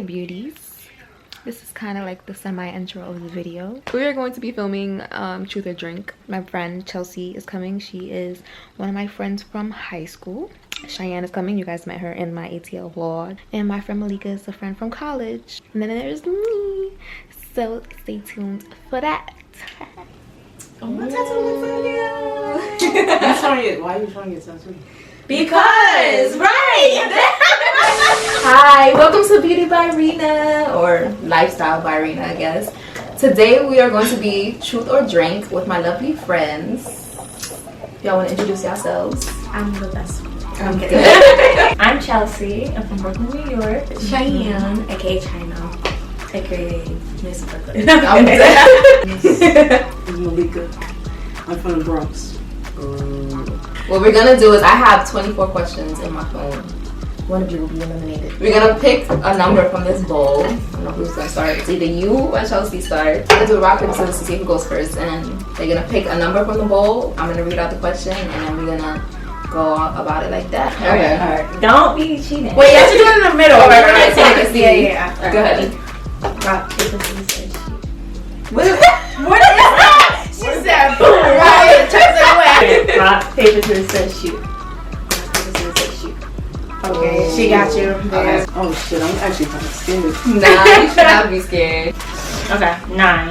Beauties. This is kind of like the semi-intro of the video. We are going to be filming Truth or Drink. My friend Chelsea is coming. She is one of my friends from high school. Cheyene is coming. You guys met her in my ATL vlog. And my friend Malika is a friend from college. And then there's me. So stay tuned for that. Oh, my tattoo looks so good. Why are you showing your tattoo? Because, right! Hi, welcome to Beauty by Rena, or Lifestyle by Rena, I guess. Today we are going to be Truth or Drink with my lovely friends. Y'all want to introduce yourselves? I'm the best one. I'm good. I'm Chelsea. I'm from Brooklyn, New York. Cheyene, aka China, aka Miss Brooklyn. I'm dead. I'm Malika. I'm from the Bronx. What we're gonna do is I have 24 questions in my phone. One of you will be eliminated. We're gonna pick a number from this bowl. I don't know who's gonna start. It's either you or Chelsea start. We're gonna do rock, paper, scissors to see who goes first. And they're gonna pick a number from the bowl. I'm gonna read out the question and then we're gonna go about it like that. Okay. Alright. Don't be cheating. Wait, you have to do it in the middle. Alright, so I can see. Yeah. Right. Go ahead. Rock, paper, scissors, shoot. What is that? She said, boom, right? Rock, paper, scissors, shoot. Rock, paper, scissors, shoot. Okay, she got you. Okay. Oh shit, I'm actually kind of scared. Nah, you should not be scared. Okay, 9.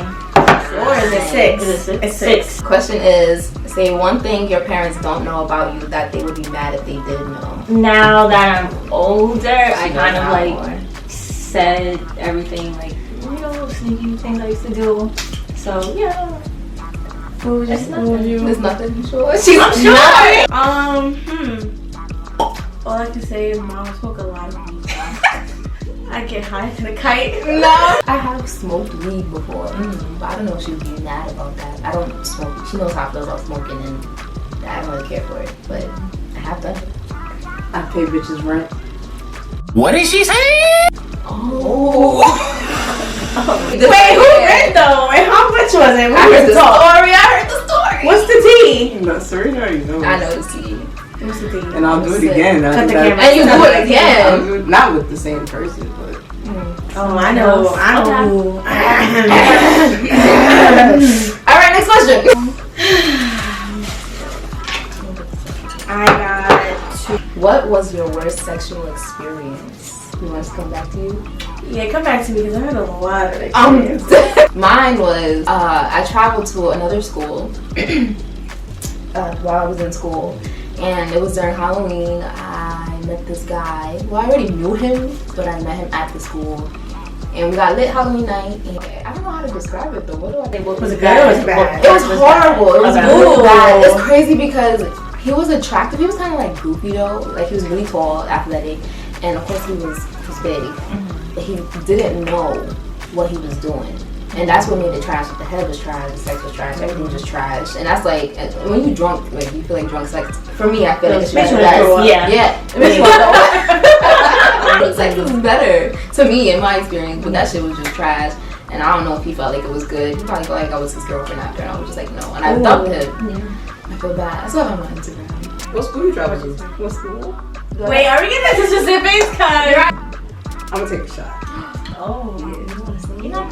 Or is it 6? It's 6. Question is, say one thing your parents don't know about you that they would be mad if they did know. Now that I'm older, I kind of like more. said everything, like, you know, sneaky things I used to do. So yeah. What would you? There's nothing, you sure? I'm sure. All I can say is mom smoked a lot of weed. I get high to the kite. No. I have smoked weed before, but I don't know if she would be mad about that. I don't smoke. She knows how I feel about smoking and I don't really care for it, but I have done it. I pay bitches rent. What did she say? Oh. Wait, who rent though? And how much was it? I heard the story. What's the tea? No, sorry, I already know. I know the tea. What's the tea? And I'll do it again. Cut the camera. And you do it again. Not with the same person, but. Oh, I know. Alright, next question. I got 2. What was your worst sexual experience? You want us to come back to you? Yeah, come back to me because I had a lot of experience. Mine was I traveled to another school while I was in school, and it was during Halloween. I met this guy. Well, I already knew him, but I met him at the school, and we got lit Halloween night. And I don't know how to describe it though. What do I think? Was it good or was it bad? It was horrible. It was really bad. Ooh. It's crazy because he was attractive. He was kind of like goofy though. Like he was really tall, athletic, and of course he was big. But he didn't know what he was doing. And that's what made it trash. The head was trash, the sex was trash, everything was just trash. And that's like, when you drunk, like you feel like drunk sex, for me, I feel like it's better. Yeah. It makes you want to sex was better, to me, in my experience, but that shit was just trash. And I don't know if he felt like it was good. He probably felt like I was his girlfriend after, and I was just like, no. And I dumped him. Yeah. I feel bad. I saw him on Instagram. What school you travel to? What school? Wait, are we getting into specifics? I'm gonna take a shot. Oh, yeah. You want to see? You know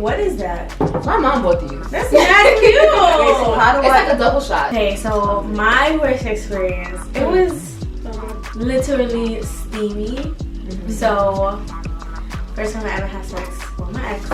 what is that? My mom bought these. That's not cute. So how do It's like a double shot. Okay, so my worst experience, it was literally steamy. So, first time I ever had sex with my ex,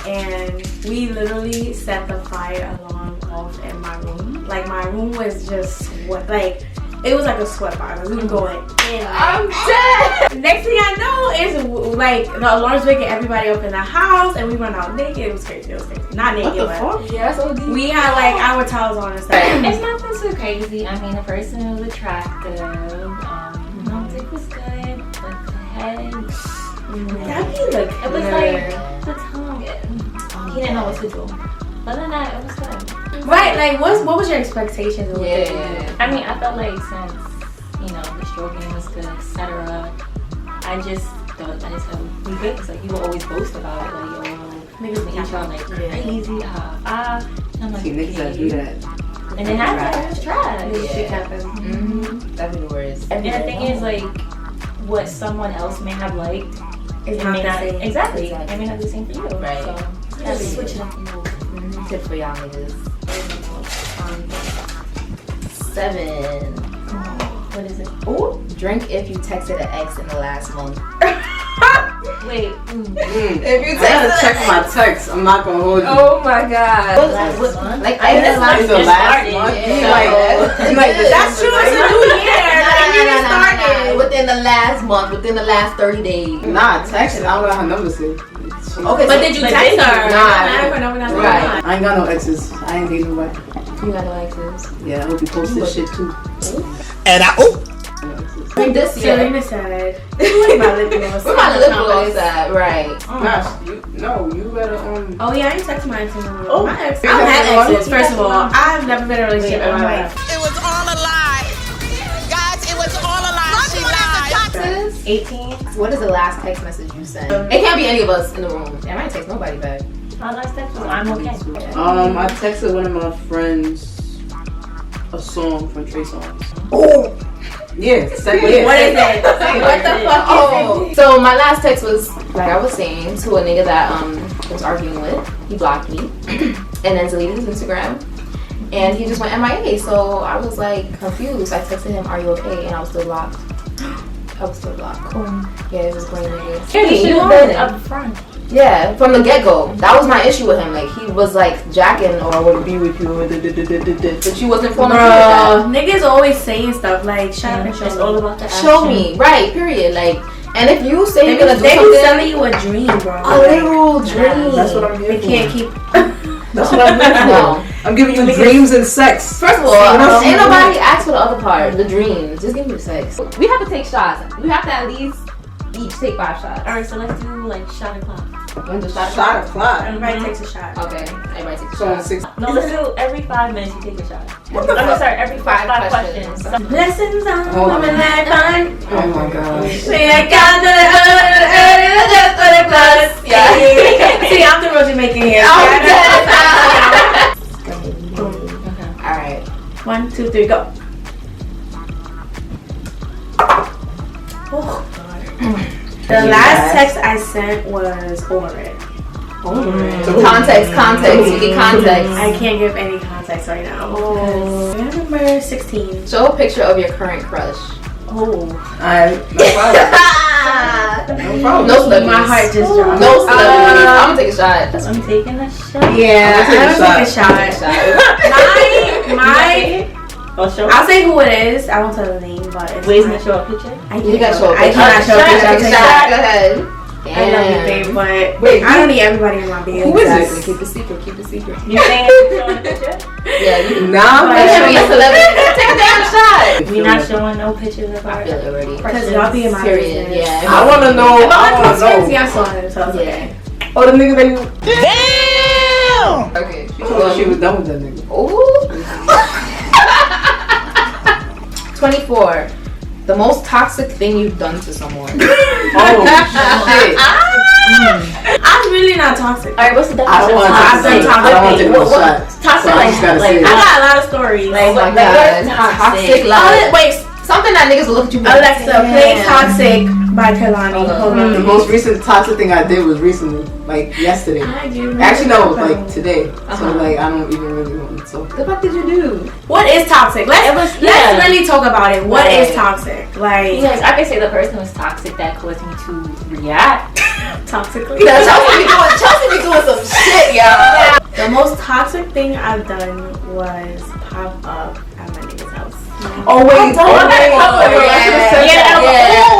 and we literally set the fire alarm off in my room. Like my room was just like. It was like a sweat bar. We were going in. I'm dead. Next thing I know is like the alarm's waking everybody up in the house, and we run out naked. It was crazy. Not naked, What the fuck? Yeah, that's OD. we had like our towels on and stuff. It's nothing too crazy. I mean, the person was attractive. Dick was good, but the head. It was like the tongue. He didn't know what to do. Other than that, it was good. Right? Like, what was your expectations? Of Yeah. I mean, I felt like since the stroking was good, etc. I just thought that it's gonna be good because like you will always boast about it, like yo, niggas be acting like crazy, I'm like, See, niggas that do that. And then after it was trash. Shit happened. That'd be the worst. And the thing is, like, what someone else may have liked it's It not may the not same. exactly. It may not be the same for you. Right. So Just switch switch it up. Tip for y'all niggas. 7. What is it? Ooh. Drink if you texted an ex in the last month. Wait. If you I gotta check my text. I'm not gonna hold you. Oh my god. Last month? Like I in the guess last In the just last started, month, yeah. you like That's true. It's a new year. Like, we just started. Within the last month, within the last 30 days. Nah, text. I don't got her number saved. Okay, But did you But text did you? her? Nah. Right. I ain't got no exes. I ain't dating nobody. You got no exes. Yeah, I hope you post this shit too. And I, oh, No exes. I mean, this year. Serena said, my lip gloss. Where my lip gloss at? Right. Nah, you better Oh yeah, I ain't text my ex anymore. Oh. My ex. I You don't have text exes. one? First of all, I've never been in a relationship in my life. It was all a lie. Guys, it was all a lie. She lied. 18. What is the last text message you sent? It can't be any of us in the room. I might text nobody back. My last text was I'm okay. I texted one of my friends a song from Trey Songz. Oh. Yeah, second. What is it? What the fuck? Oh. So my last text was, like I was saying, to a nigga that I was arguing with. He blocked me and then deleted his Instagram. And he just went MIA. So I was like confused. I texted him, "Are you okay?" And I was still blocked. I was still blocked. Yeah, it was green nigga. You should have been up front. Yeah, from the get-go. That was my issue with him. Like, he was like jacking, or I want to be with you, but you wasn't following through with that. Niggas always saying stuff like, shut up and It's show all me. about the action. Show me, right? Period. Like, and if you say They you're gonna do be something, selling you a dream, bro. a literal dream. That's what I'm here They for. can't keep. That's what I'm here for. No. I'm giving you dreams and sex. First of all, ain't nobody asked for the other part, the dreams. Just give me the sex. We have to take shots. We have to at least each take 5 shots. Alright, so let's do like shot o'clock. When the shot Shot o'clock. Everybody takes a shot. Okay, everybody take a So on shot. 6. No, let's do every 5 minutes you take a shot. What the I'm fuck? sorry, every five questions. questions. Lessons on Hold on. women like fun. Oh my gosh. See, I got the just for the plus. Yeah. See, I'm the real Jamaican here. I'm dead. Boom. Alright. 1, 2, 3, go. Oh, God. The last text I sent was over it. Context. You get context. I can't give any context right now. Oh. Number 16. Show a picture of your current crush. Oh. Alright, no problem. No problem. No celebrities. My heart just dropped. No celebrities. I'm gonna take a shot. I'm taking a shot. Yeah, I'm gonna I'm gonna take a shot. My I'll show I'll say who it is. I won't tell the name, but it's Ways mine. to show a picture. You gotta show a I picture. cannot show a picture. I'll Take a take a shot. shot. Go ahead. I love you, babe, but Wait, I don't need everybody in my business. Who is it? Keep it secret. Keep it secret. You saying showing a picture? Yeah, you Nah, can't be a man. celebrity. Take a damn shot. We not showing no pictures of I our feel it already. Because y'all be in my Period. business. Yeah. I wanna know. If I I wanna was friends, know. yeah, I saw him, so I was like, Yeah. Oh, the nigga that you. damn! Okay. She told her she was done with that nigga. Ooh. 24. The most toxic thing you've done to someone. Oh shit. I'm really not toxic. Alright, what's the I definition? don't want I've to done take. I don't want to take no What- shot. Toxic, So I just gotta say I it. got a lot of stories. Oh my Like, god. what? Toxic. Like, Wait, something that niggas will look at you like, Alexa, play damn. Toxic by Kalani. Hold on. Hold The on. most recent toxic thing I did was recently, like yesterday. Actually, no, like today. So like I don't even really want to talk. The fuck did you do? What is toxic? Let's really talk about it. What is Right. toxic? Like Because I can say the person was toxic that caused me to react. toxically. Yeah, Chelsea be doing some shit, y'all. The most toxic thing I've done was pop up at my nigga's house. Oh wait, Yeah.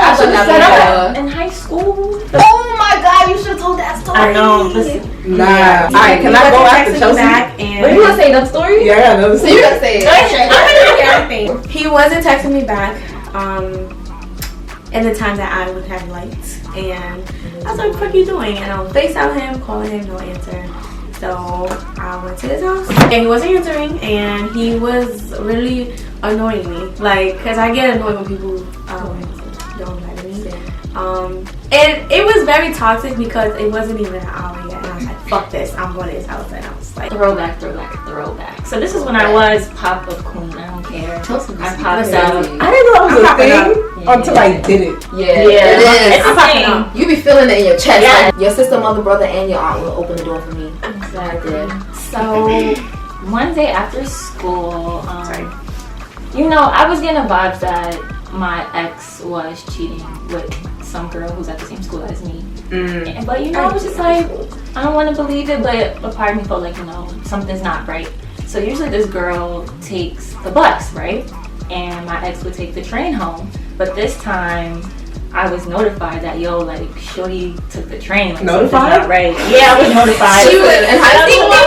I I've done that before. In high school. Oh my god, you should have told that story. I know. Listen. Nah. Alright, can I go after Chelsea? Back and What, you want to say that story? Yeah, I got another So you gotta say it. I'm gonna hear everything. He wasn't texting me back in the time that I would have liked, and I was like, "What you doing?" And I would FaceTime him, calling him, no answer. So I went to his house, and he wasn't answering, and he was really annoying me, like, cause I get annoyed when people don't like me. And it was very toxic because it wasn't even an hour yet, and I was like, "Fuck this! I'm going to his house," and I was like, Throwback. So this is when I was pop-up queen. I don't care. I popped crazy. out. I didn't know that was a popping thing. up. Yeah. until I did it. Yeah. It is. It's popping up. You be feeling it in your chest. Yeah. Like your sister, mother, brother, and your aunt will open the door for me. Exactly. So one day after school, you know, I was getting a vibe that my ex was cheating with some girl who's at the same school as me. But you know, I was just like, I don't want to believe it, but a part of me felt like, you know, something's not right. So usually this girl takes the bus, right? And my ex would take the train home. But this time, I was notified that, yo, like, shorty took the train. Like, notified? Not right. Yeah, I was notified. She was in high school. My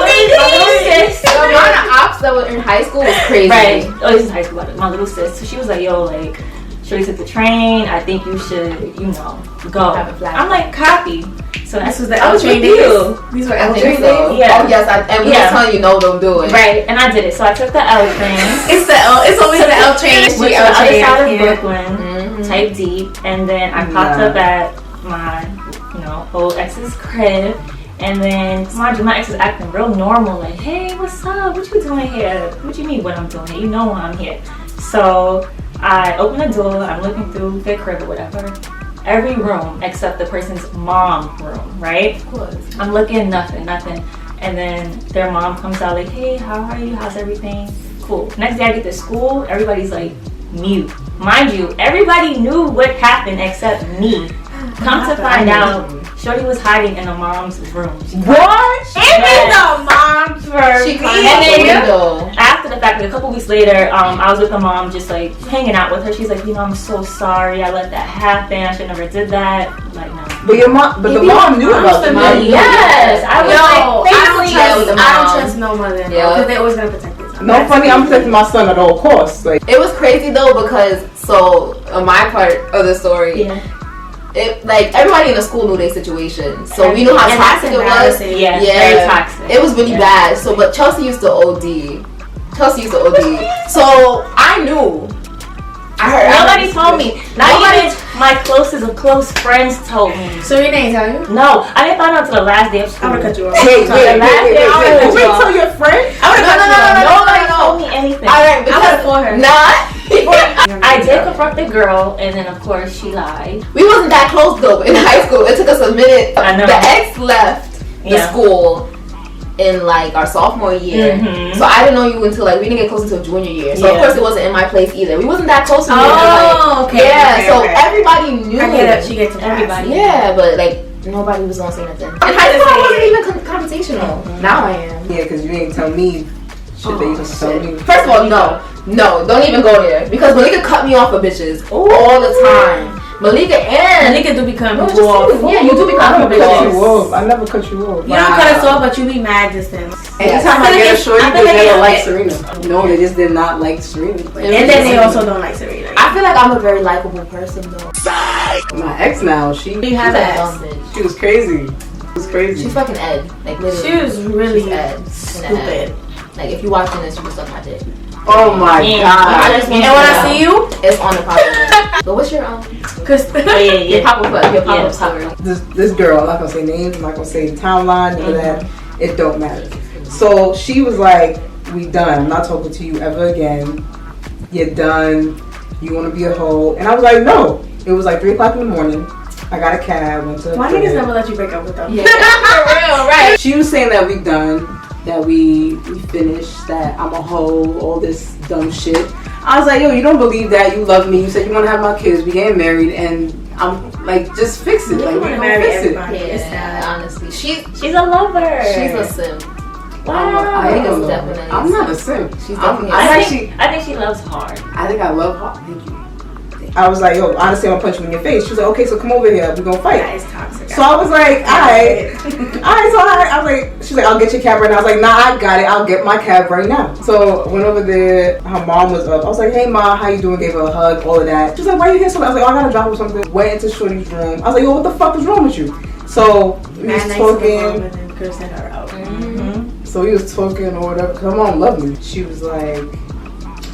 little sis. The amount of ops that were in high school was crazy. Right. Oh, this is high school. My little sis. So she was like, yo, like, shorty took the train. I think you should, you know, go. I'm like, copy. So this was the L train days. These were L L train days. Yeah. Oh yes, and we were telling you no, don't do it. Right, and I did it. So I took the L train. It's always the L train. Went to the other side of Brooklyn, type deep, and then I popped up at my, you know, old ex's crib. And then my ex is acting real normal, like, hey, what's up? What you doing here? What you mean what I'm doing here? You know why I'm here. So I open the door, I'm looking through their crib or whatever. Every room except the person's mom room, right? Of course. I'm looking, nothing. And then their mom comes out like, hey, how are you? How's everything? Cool. Next day I get to school, everybody's like mute. Mind you, everybody knew what happened except me. Come to find out, shorty was hiding in the mom's room. What? In the mom's room. She climbed out the window. After the fact, a couple weeks later, I was with the mom, just like hanging out with her. She's like, you know, I'm so sorry. I let that happen. I should never did that. Like, no. But your mom, the mom knew about the money. Yes, I was I don't trust no mother because they always gonna protect their son. No, funny, I'm protecting my son at all costs. Like, it was crazy though because on my part of the story. Yeah. It, like, everybody in the school knew their situation, so we knew how toxic it was. Yeah, very toxic. It was really bad. So, but Chelsea used to OD. So I knew. Nobody told me. Not even my closest of close friends told me. So Rena ain't tell you? No, I didn't find out until the last day of school. I'm gonna cut you off. Wait, tell your friend? Nobody told me anything. Alright, I would have fought her. I did confront the girl, and then of course she lied. We wasn't that close though in high school. It took us a minute. I know. The ex left the school in like our sophomore year, so I didn't know you until like we didn't get close until junior year. So of course it wasn't in my place either. We wasn't that close to okay. Yeah, so everybody knew. I get it. She gets to everybody. Yeah, but like nobody was gonna say nothing. In high school, I wasn't even confrontational. Now I am. Yeah, because you didn't tell me shit that you just told me. First of all, no, don't even go there because Malika cut me off of bitches all the time. Malika do become you do become a bitch. I never cut you off. You don't cut us off, but you be mad distant. Anytime I get a shorty, they never like Serena. No, they just did not like Serena. And then they also don't like Serena. I feel like I'm a very likable person though. My ex now, she was crazy. She's fucking Ed. Like literally. She was really stupid. Like if you're watching this, you can suck my dick. Oh my god! And when I see you, it's on the pop-up. But what's your your pop-up story? This girl, I'm not gonna say names, I'm not gonna say the timeline, none of that. It don't matter. So she was like, "We done. I'm not talking to you ever again. You're done. You want to be a hoe?" And I was like, "No." It was like 3:00 in the morning. I got a cab. Went to. Why niggas never let you break up with them? Yeah, for real, right? She was saying that we done. That we finished, that I'm a hoe, all this dumb shit. I was like, yo, you don't believe that, you love me, you said you want to have my kids, we getting married, and I'm like, just fix it. Like, we don't fix it. Yeah, honestly. She's a lover. She's a simp. Wow. I think it's definitely I'm not a simp. She's definitely I think she loves hard. I think I love hard. Thank you. I was like, yo, honestly, I'm gonna punch you in your face. She was like, okay, so come over here, we're gonna fight. That is toxic. So I was like, alright. I was like, she's like, I'll get your cab right now. I was like, nah, I got it. I'll get my cab right now. So went over there. Her mom was up. I was like, hey, Ma, how you doing? Gave her a hug, all of that. She was like, why are you here so late? I was like, oh, I gotta drop her something. Went into Shorty's room. I was like, yo, what the fuck is wrong with you? So we was talking. So we was talking or whatever. Cause her mom loved me. She was like,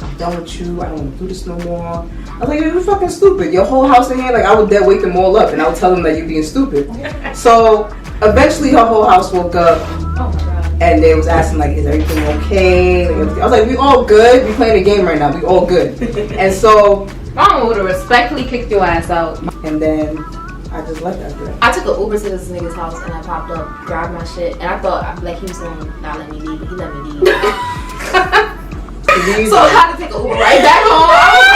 I'm done with you. I don't want to do this no more. I was like, you're fucking stupid. Your whole house in here, like, I would dead wake them all up and I would tell them that you're being stupid. So eventually her whole house woke up and they was asking, like, is everything okay? I was like, we all good. We playing a game right now. We all good. And so My mama would have respectfully kicked your ass out. And then I just left after that. I took an Uber to this nigga's house and I popped up, grabbed my shit, and I thought like he was gonna not let me leave, but he let me leave. So I had to take an Uber right back home. I was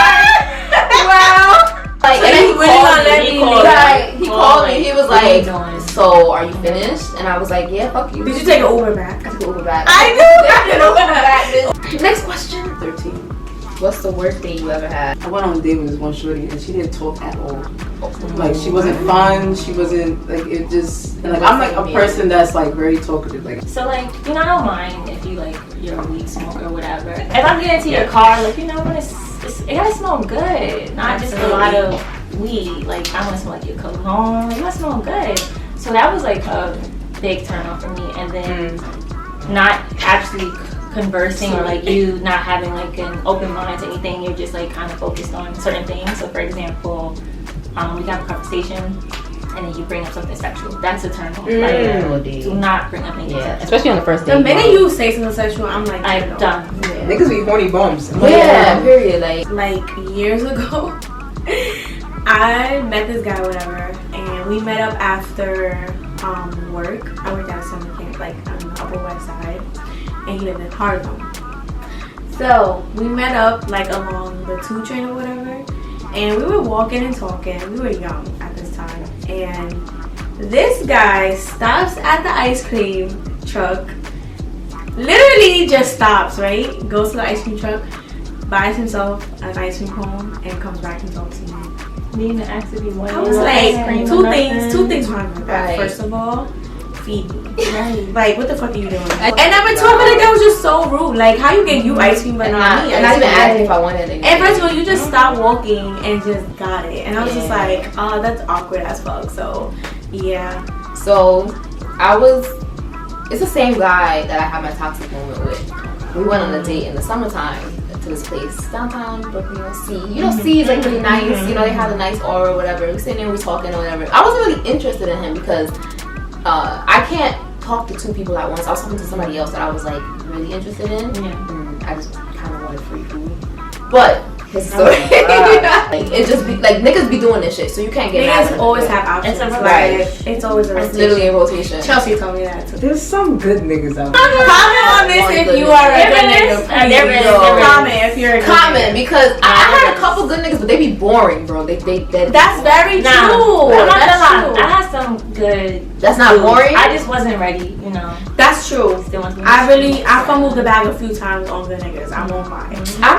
like, wow. Like, So and then he really gonna let me leave? He called me. He was like, "So are you finished?" And I was like, "Yeah, fuck you." Did you take an Uber back? I took an Uber back. I knew that. Next question. 13. What's the worst date you ever had? I went on a date with this one shorty and she didn't talk at all. Like she wasn't fun. She wasn't like it just. And, like I'm like a person that's like very talkative. Like So like, you know, I don't mind if you like you're a weed smoker or whatever. If I'm getting into your car, like you know, when it gotta smell good, not just a lot of weed. Like I want to smell like your cologne. You gotta smell good. So that was like a big turn on for me. And then not actually conversing or like you not having like an open mind to anything. You're just like kind of focused on certain things. So for example, we have a conversation and then you bring up something sexual. That's a turn on. Like, do not bring up anything sexual. Especially on the first date. The minute you say something sexual, I'm like, I'm done. niggas be horny bums. Yeah, period. Like years ago, I met this guy, whatever, and we met up after work. I worked at a summer camp, like on the Upper West Side, and he lived in Harlem. So we met up like along the 2 train or whatever, and we were walking and talking. We were young at this time, and this guy stops at the ice cream truck. Literally just stops, right? Goes to the ice cream truck, buys himself an ice cream cone, and comes back and talks to me. Needing to ask if you want I was like, two things wrong with that. Right. First of all, feed me. Like, what the fuck are you doing? And number 2, I feel like that was just so rude. Like, how you get you ice cream but not me? And not even asking if I wanted it. And first of all, you just stopped walking and just got it. And I was just like, oh, that's awkward as fuck. So, yeah. So it's the same guy that I had my toxic moment with. We went on a date in the summertime to this place downtown Brooklyn. C. You know, C is like really nice. You know, they have a nice aura or whatever. We sitting there, we talking or whatever. I wasn't really interested in him because I can't talk to 2 people at once. I was talking to somebody else that I was like really interested in. And I just kind of wanted free food. But his story, like, it just be like niggas be doing this shit, so you can't get mad. Niggas always have options. It's a like, it's always a It's rotation. literally a rotation. Chelsea told me that too. There's some good niggas out there. Comment on this if you are a good nigga. There is. Comment if you're a good Comment nigga. because I had a couple good niggas, but they be boring, bro. They That's very true. I'm not That's gonna lie. true. I had some good. That's not boring. I just wasn't ready, you know. That's true. Still want to be I fumbled the bag a few times on good niggas. I won't lie.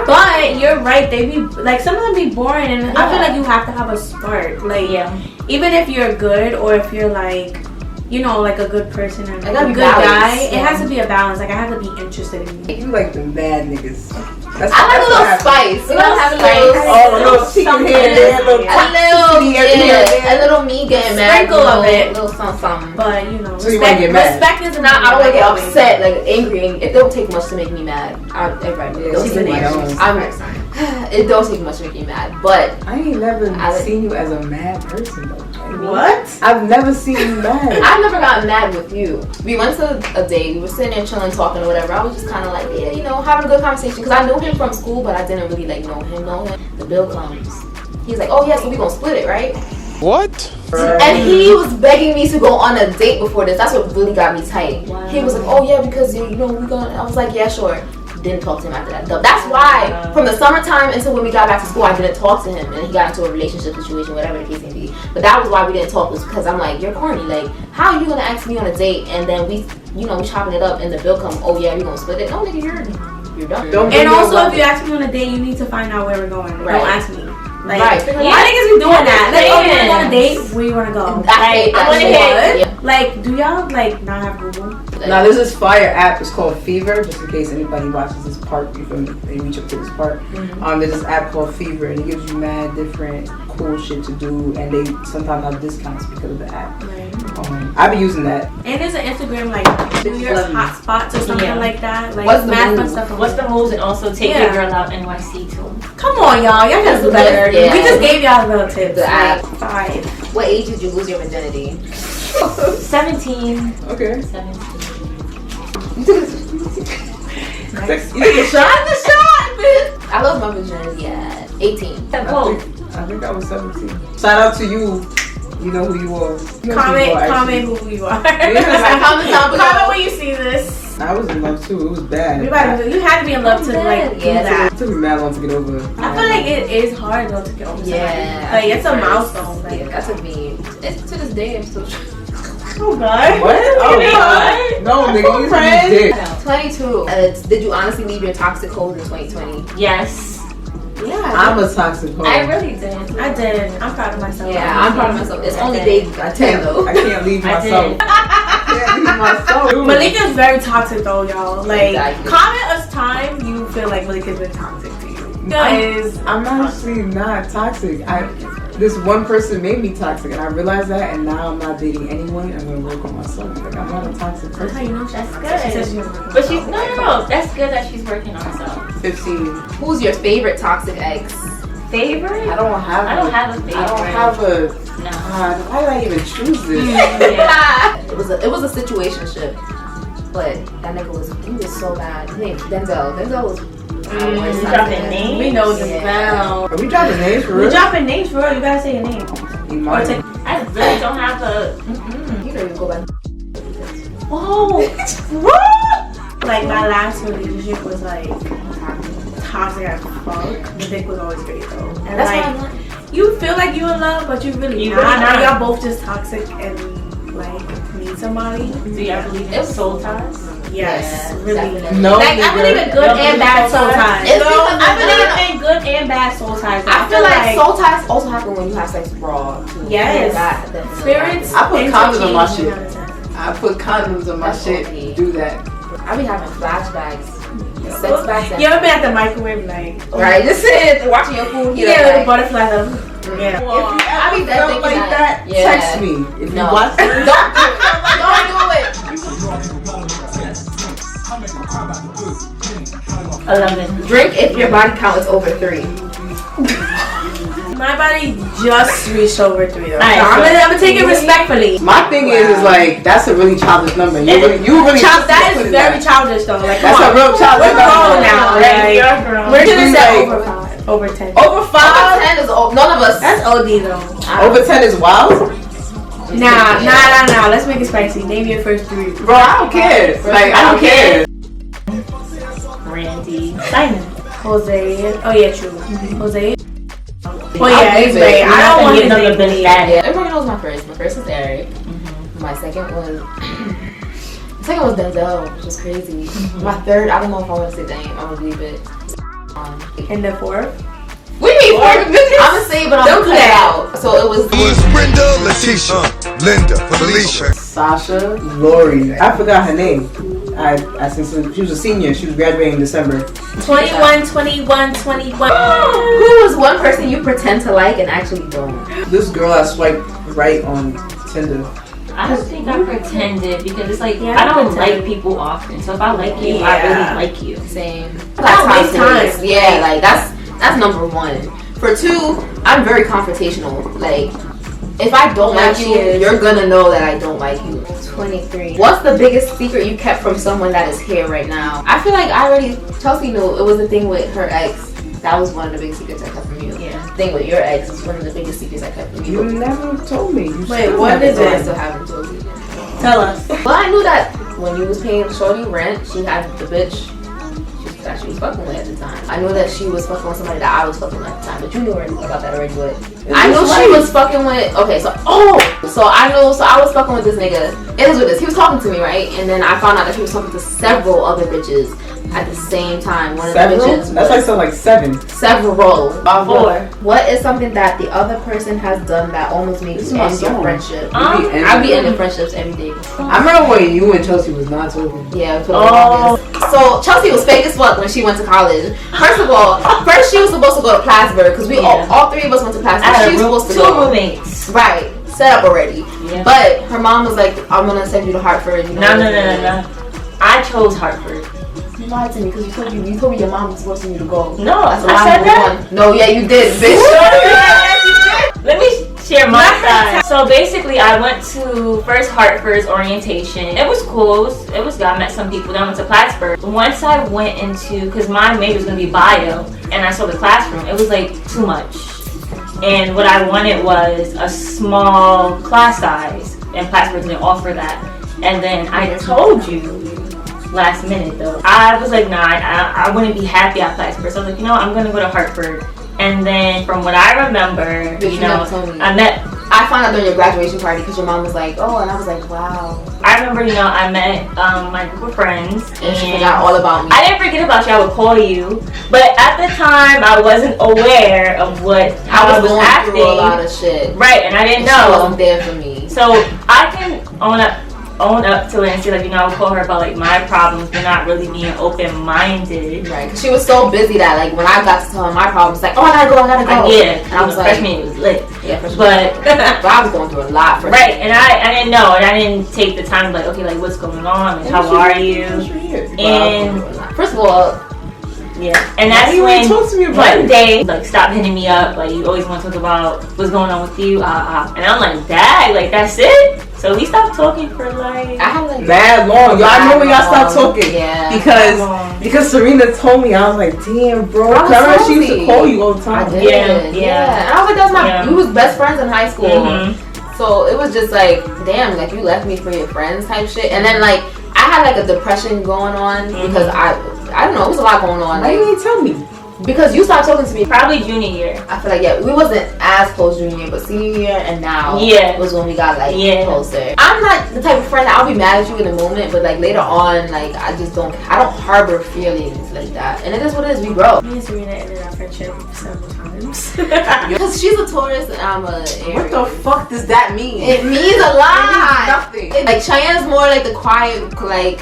But you're right. They be like some of them be boring, and I feel like you have to have a spark. Like even if you're good or if you're like, you know, like a good person and like a good guy, it has to be a balance. Like I have to be interested in you. You like them bad niggas. I like a little spice. You know, have a little, a little chicken here, there, a little me getting mad. Sprinkle of it. Little something. But you know, So you wanna get mad? respect is Not I would get upset, like angry. It don't take much to make me mad. Everybody, it don't take much to make me mad. But I ain't never seen you as a mad person though. What? I've never seen you mad. I've never gotten mad with you. We went to a date. We were sitting there chilling, talking or whatever. I was just kind of like, yeah, you know, having a good conversation because I knew him from school, but I didn't really like know him. The bill comes. He's like, oh yeah, so we gonna split it, right? What? And he was begging me to go on a date before this. That's what really got me tight. Wow. He was like, oh yeah, because you know we gonna. I was like, yeah, sure. Didn't talk to him after that. That's why from the summertime until when we got back to school, I didn't talk to him, and he got into a relationship situation, whatever the case may be. But that was why we didn't talk, was because I'm like, you're corny. Like, how are you gonna ask me on a date and then we chopping it up and the bill comes? Oh yeah, we gonna split it. No, nigga, you're done. And also, if you ask me on a date, you need to find out where we're going. Right. Don't ask me. Like, right. Why niggas be doing that? Like, oh, you want to go on a date? Where you want to go? I want to hear. Like, do y'all like not have Google? Now there's this fire app. It's called Fever. Just in case anybody watches this part, you feel me? They reach up to this part. There's this app called Fever, and it gives you mad different cool shit to do, and they sometimes have discounts because of the app. Right. I be using that. And there's an Instagram like New York hot spots or something like that. Like what's the math moves? stuff. What's the moves? And also take your girl out NYC too. Come on, y'all. Y'all gotta do better. Yeah. We just gave y'all little tips. The app. 5. What age did you lose your virginity? 17. Okay. 17. You took a shot? The shot, bitch. I lost my virginity at 18. I think I was 17. Shout out to you. You know who you are. Comment who you are. Comment when you see this. I was in love too. It was bad. You had to be in love to like do that. It took me mad long to get over it. I feel like it is hard though to get over somebody. Like it's a milestone. Like that's a me. It's to this day I'm still. Oh God. What? Oh God. No, nigga, you friends. 22. Did you honestly leave your toxic hold in 2020? Yes. Yeah. I'm a toxic hoe. I really did. I did. I'm proud of myself. Yeah, I'm proud of myself. It's only days I I can't leave myself. I can't leave myself. Malika's very toxic though, y'all. Like, Exactly. comment us time you feel like Malika's been toxic to you. I'm actually not toxic. This one person made me toxic, and I realized that, and now I'm not dating anyone. I'm gonna work on myself. Like, I'm not a toxic That's how person. you know That's good. But she's no. That's good that she's working on herself. 15. Who's your favorite toxic ex? Favorite? I don't have a favorite. I don't have a. No. God, why did I even choose this? Yeah. It was a situationship, but that nigga was so bad. His name Denzel. Denzel was. Dropping names? We know them well. Are we dropping names for real? We dropping names for real. You gotta say your name. Imani. I really don't have a. You don't even go back. Oh, what? Like my last relationship was like toxic as fuck. The dick was always great though, and That's like you feel like you in love, but you really not. really Now not. y'all both just toxic and like need somebody. Do y'all believe in soul ties? Yes, Yeah, really. definitely. No, Like I believe in good and bad soul ties. It's because I believe in good and bad soul ties. I feel like soul ties also happen when you have sex raw. Too. Yes. That definitely Spirits. I put condoms on my shit. interchange. I put condoms on my That's shit. okay. Do that. I be having flashbacks. Sex back. You ever been at the microwave like? Right, just sitting watching your food. Yeah, with the butterflies. Yeah. If you I be ever felt thinking like that. that, Yeah. text me. If you No. watch it, Don't do it. 11. Drink if your body count is over 3. My body just reached over 3 though. Alright, I'm gonna take it respectfully. my thing is like that's a really childish number. You really That put is it very down. childish though. Like, That's come a on. real childish We're grown number. now. Like, Like, you're grown. we're gonna Like, say over 5, over 10. Over 5. 10 is none of us. That's OD though. Over 10 is wild. Nah. Let's make it spicy. Name your first 3. Bro, I don't care. Like I don't care. Randy. Simon. Jose. Oh yeah, true. Jose. Oh I'll yeah, leave it's it. great. I don't want to another name Billy it. Daddy. Yeah, everybody knows my first. My first is Eric. My second was Denzel, which was crazy. My third, I don't know if I want to say the name. I'm gonna leave it. And the 4th. We need 4 bitches. I'm gonna say it, but I'm Don't gonna cut it out. So it was. Brenda, Letitia, Linda, Felicia. Sasha, Lori. I forgot her name. I since she was a senior. She was graduating in December. 21. 21. Who was one person you pretend to like and actually don't? This girl I swiped right on Tinder. I don't think I pretended because it's like Yeah, I don't pretend. like people often. So if I like you, Yeah. I really like you. Same. Don't waste That's time. Yeah, like that's number 1. For 2, I'm very confrontational. Like, if I don't Yeah, like she you, is. you're gonna know that I don't like you. 23. What's the biggest secret you kept from someone that is here right now? I feel like Chelsea knew it was the thing with her ex. That was one of the big secrets I kept from you. Yeah. The thing with your ex is one of the biggest secrets I kept from You you. never told me. You Wait, still what haven't is told I me. still haven't told you. Tell us. Well, I knew that when you was paying Shorty rent, she had the bitch that she was fucking with at the time. I knew that she was fucking with somebody that I was fucking with at the time, but you knew about that already. But I knew she was fucking with. Okay, so I was fucking with this nigga. It is with this. He was talking to me, right? And then I found out that he was talking to several other bitches at the same time. One of the Several? bitches. That's like so like 7. Several. 4. What is something that the other person has done that almost makes This you is my end your song. friendship? I I be ending friendships every day. I remember when you and Chelsea was not talking. Yeah, for the longest. So Chelsea was fake as fuck when she went to college. First of all, she was supposed to go to Plattsburgh because we all 3 of us went to Plattsburgh. She was supposed to 2 go. roommates. Right, set up already. Yeah. But her mom was like, "I'm gonna send you to Hartford." You know, No. I chose Hartford. You lied to me because you told me your mom was forcing you to go. No, That's a I lie said number that. 1. No, yeah, you did, bitch. Let me share my side. So basically, I went to first Hartford's orientation. It was cool. It was good. I met some people. Then I went to Plattsburgh. Once I went into, because my major was gonna be bio, and I saw the classroom. It was like too much. And what I wanted was a small class size, and Plattsburgh didn't offer that. And then I told you last minute though, I was like, nah, I wouldn't be happy at Plattsburgh. So I was like, you know, I'm gonna go to Hartford. And then from what I remember, you know, I found out during your graduation party because your mom was like, oh, and I was like, wow. I remember, you know, I met my group of friends. And she forgot all about me. I didn't forget about you, I would call you. But at the time, I wasn't aware of how I was acting. Through a lot of shit. Right, and I didn't know. She wasn't there for me. So I can own up to it and say, like, you know, I would call her about like my problems, but not really being open-minded. Right, because she was so busy that like when I got to tell her my problems, like, oh, I gotta go. Yeah, and I was like, freshman it was lit. Yeah, freshman. But I was going through a lot. Right, and I didn't know, and I didn't take the time like, okay, like what's going on, like how are you? And first of all, yeah, and that's when one day, like, stop hitting me up, like, you always want to talk about what's going on with you, and I'm like, dang, like, that's it? So we stopped talking for, like, I had, like, mad long. Y'all know when y'all stopped talking. Yeah. Because Serena told me, I was like, damn, bro. I she used to call you all the time. I did. Yeah. And I was like, that's we was best friends in high school. Mm-hmm. So it was just like, damn, like, you left me for your friends type shit. And then, like, I had, like, a depression going on because I don't know, it was a lot going on. Why you didn't tell me? Because you stopped talking to me probably junior year. I feel like, we wasn't as close junior year, but senior year and now was when we got, like, closer. I'm not the type of friend that I'll be mad at you in the moment, but, like, later on, like, I don't harbor feelings like that. And it is what it is, we grow. Me and Serena ended our friendship several times. Because she's a Taurus and I'm a Aries. What the fuck does that mean? It means a lot. It means nothing. Like, Cheyenne's more like the quiet, like,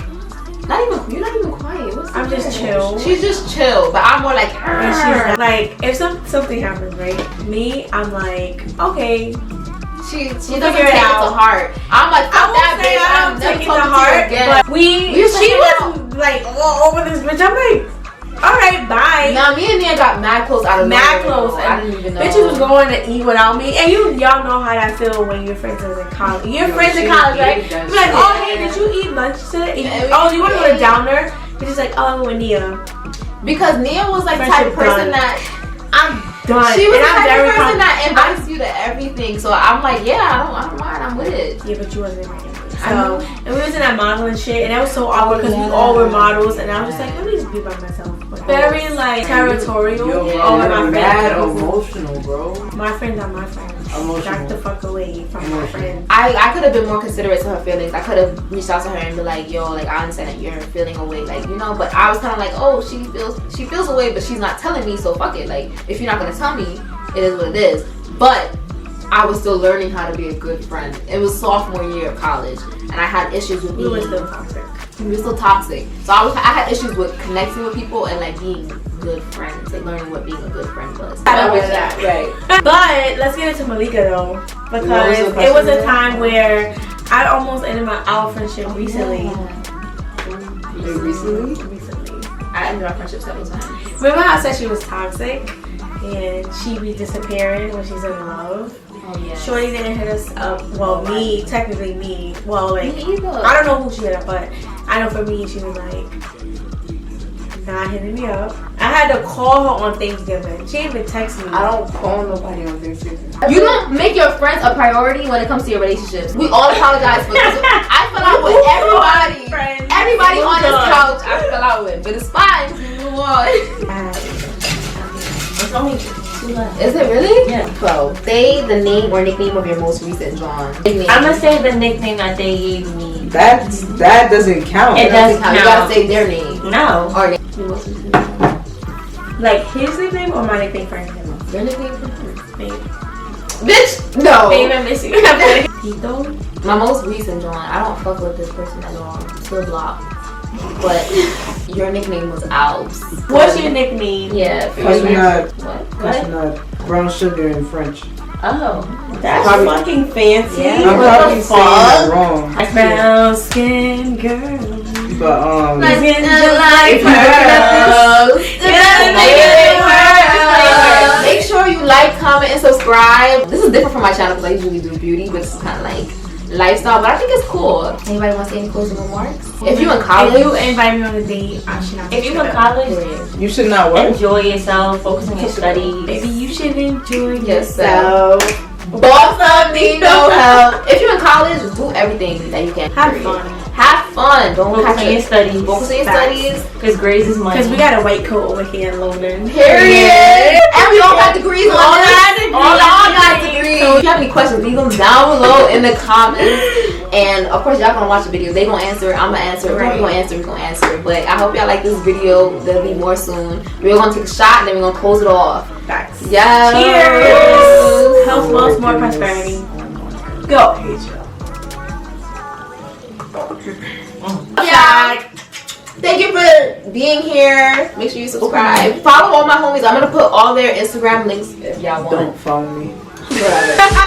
you're not even quiet. I'm just chill. She's just chill, but I'm more like, and she's like, if something happens, right? Me, I'm like, okay. She doesn't take it to heart. I'm like, fuck that bitch. I'm never taking it to heart again. But she was like all over this bitch. I'm like, all right, bye. Now me and Nia got mad close out of mad close. I didn't even know. Bitches was going to eat without me, and y'all know how that feel when your friends are in college. Your friends in college, right? You're like, oh hey, did you eat lunch today? Oh, you want to go to Downer? You're just like, oh, I'm with Nia. Because Nia was like the type of person that I'm done. She was the type of person that invites you to everything. So I'm like, yeah, I don't mind. I'm with it. Yeah, but you wasn't inviting me. So, and we was in that modeling shit, and that was so awkward because we all were models, and I was just like, let me just be by myself. Very like territorial. Over my friends. Emotional, bro. My friends are my friends. Back the fuck away from my friends. I could have been more considerate to her feelings. I could have reached out to her and be like, yo, like, I understand that you're feeling away, like, you know, but I was kind of like, oh, she feels away, but she's not telling me, so fuck it. Like, if you're not gonna tell me, it is what it is. But I was still learning how to be a good friend. It was sophomore year of college, and I had issues with being. We were still toxic. We were still toxic. So I had issues with connecting with people and like being good friends, like learning what being a good friend was. Right. But let's get into Malika though, because it was a time where I almost ended our friendship recently. Recently. I ended our friendship several times. Remember how I said she was toxic and she be disappearing when she's in love? Oh, yeah. Shorty didn't hit us up. Well, technically me. Well, like, me either. I don't know who she hit up, but I know for me, she was like, not hitting me up. I had to call her on Thanksgiving. She didn't even text me. I don't call nobody on Thanksgiving. You don't make your friends a priority when it comes to your relationships. We all apologize for this. I fell out with everybody. Everybody on this couch I fell out with. But it's fine. We move on. It's only 2 left. Is it really? Yeah. So, say the name or nickname of your most recent John. I'm gonna say the nickname that they gave me. That doesn't count. It doesn't count. You gotta say their name. No. Or name. Like his nickname or my nickname for him? Your nickname for him. Babe. Bitch, no. Babe, I miss you. Tito? My most recent John, I don't fuck with this person at all. Still blocked. But your nickname was Alps. What's your nickname? Yeah. What? Brown sugar in French. Oh, that's fucking fancy. Yeah. I'm probably saying it wrong. Brown skin girl. But like pearls. Make sure you like, comment, and subscribe. This is different from my channel because I usually do beauty, but it's kind of like lifestyle. But I think it's cool. Anybody want to say any closing remarks? If you in college, if you invite me on a date, I should not. If you in college, you should not what? Enjoy yourself, focus on your studies. Baby, you should enjoy yourself. Boss up, need no help. If you're in college, do everything that you can. Have fun. Have fun. Don't focus on your studies. Focus on your studies. Because grades is money. Because we got a white coat over here in London. Period. And we all got degrees. All got degrees. So if you have any questions, leave them down below in the comments. And of course, y'all gonna watch the video. They gonna answer it. I'm gonna answer it. We're gonna answer it. We're gonna answer it. But I hope y'all like this video. There'll be more soon. We're gonna take a shot and then we're gonna close it off. Facts. Yeah. Cheers. Health, wealth, more prosperity. Go. Yeah. Thank you for being here. Make sure you subscribe. Follow all my homies. I'm gonna put all their Instagram links if y'all want. Don't follow me. Whatever.